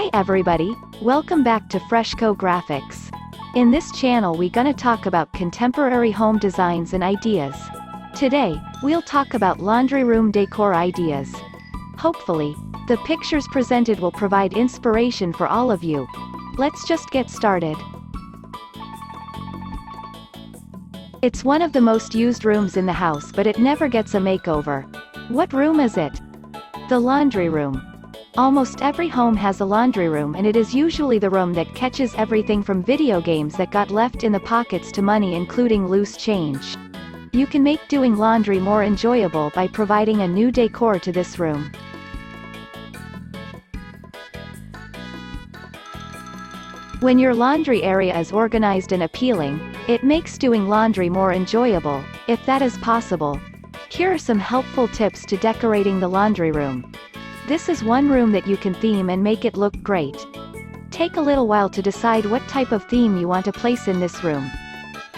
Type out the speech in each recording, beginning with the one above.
Hi everybody, welcome back to FreshCo Graphics. In this channel we gonna talk about contemporary home designs and ideas. Today, we'll talk about laundry room decor ideas. Hopefully, the pictures presented will provide inspiration for all of you. Let's just get started. It's one of the most used rooms in the house, but it never gets a makeover. What room is it? The laundry room. Almost every home has a laundry room, and it is usually the room that catches everything from video games that got left in the pockets to money including loose change. You can make doing laundry more enjoyable by providing a new decor to this room. When your laundry area is organized and appealing, it makes doing laundry more enjoyable, if that is possible. Here are some helpful tips to decorating the laundry room. This is one room that you can theme and make it look great. Take a little while to decide what type of theme you want to place in this room.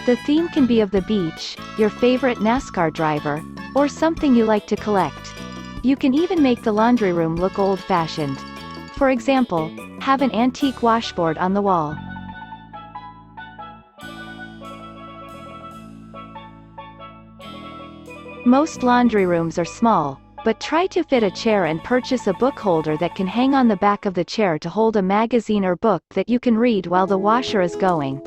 The theme can be of the beach, your favorite NASCAR driver, or something you like to collect. You can even make the laundry room look old-fashioned. For example, have an antique washboard on the wall. Most laundry rooms are small, but try to fit a chair and purchase a book holder that can hang on the back of the chair to hold a magazine or book that you can read while the washer is going.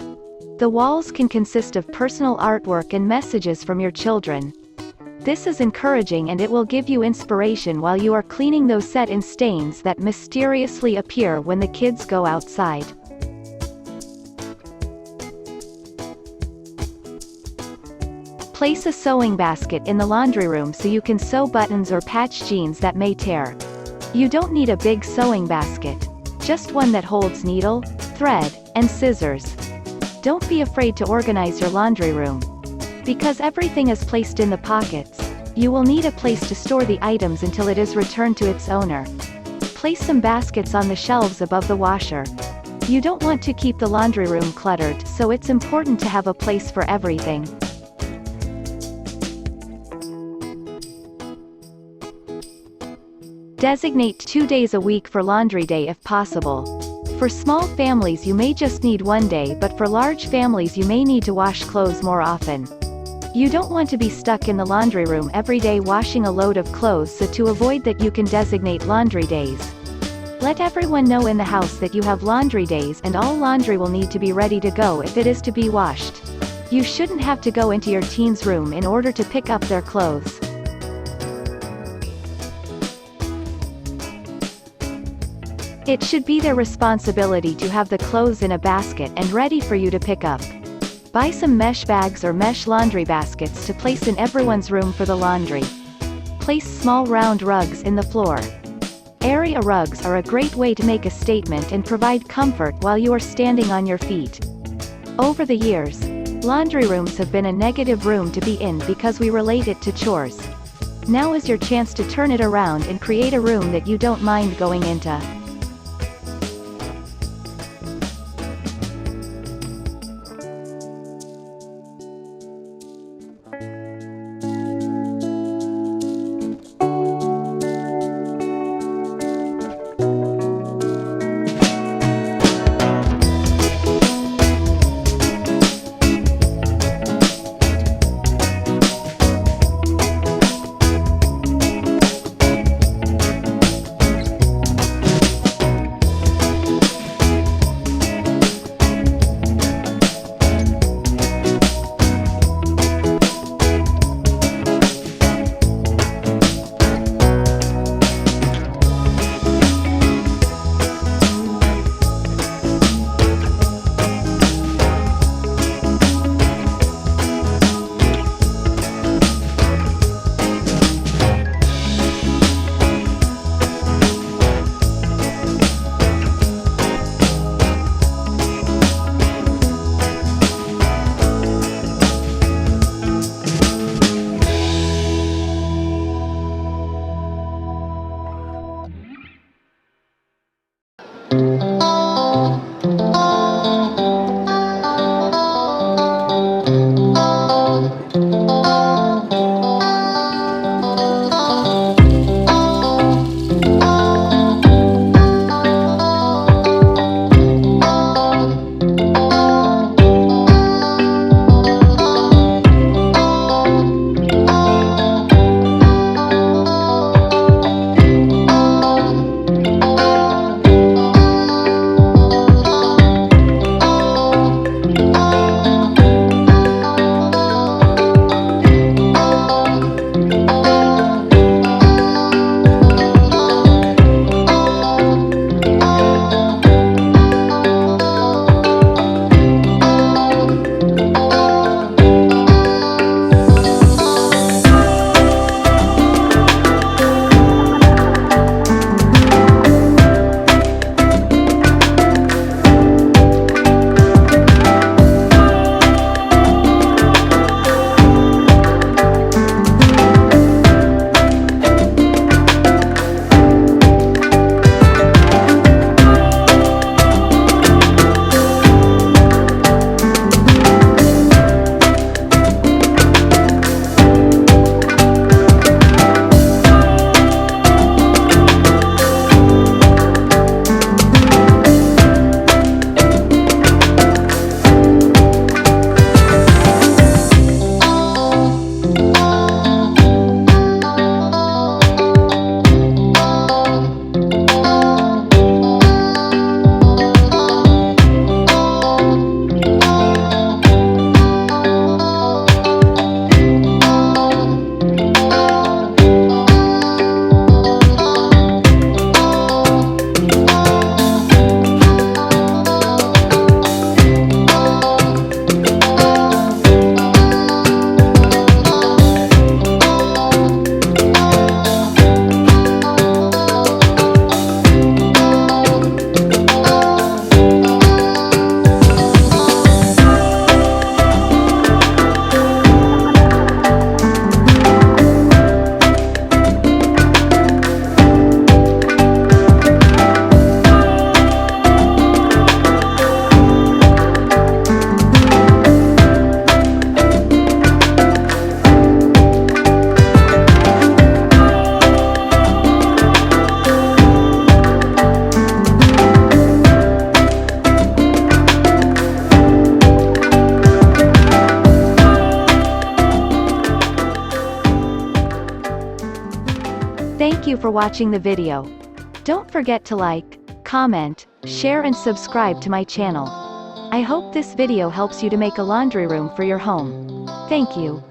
The walls can consist of personal artwork and messages from your children. This is encouraging and it will give you inspiration while you are cleaning those set-in stains that mysteriously appear when the kids go outside. Place a sewing basket in the laundry room so you can sew buttons or patch jeans that may tear. You don't need a big sewing basket. Just one that holds needle, thread, and scissors. Don't be afraid to organize your laundry room. Because everything is placed in the pockets, you will need a place to store the items until it is returned to its owner. Place some baskets on the shelves above the washer. You don't want to keep the laundry room cluttered, so it's important to have a place for everything. Designate 2 days a week for laundry day if possible. For small families you may just need one day, but for large families you may need to wash clothes more often. You don't want to be stuck in the laundry room every day washing a load of clothes, so to avoid that you can designate laundry days. Let everyone know in the house that you have laundry days, and all laundry will need to be ready to go if it is to be washed. You shouldn't have to go into your teen's room in order to pick up their clothes. It should be their responsibility to have the clothes in a basket and ready for you to pick up. Buy some mesh bags or mesh laundry baskets to place in everyone's room for the laundry. Place small round rugs in the floor. Area rugs are a great way to make a statement and provide comfort while you are standing on your feet. Over the years, laundry rooms have been a negative room to be in because we relate it to chores. Now is your chance to turn it around and create a room that you don't mind going into. for watching the video. Don't forget to like, comment, share and subscribe to my channel. I hope this video helps you to make a laundry room for your home. Thank you.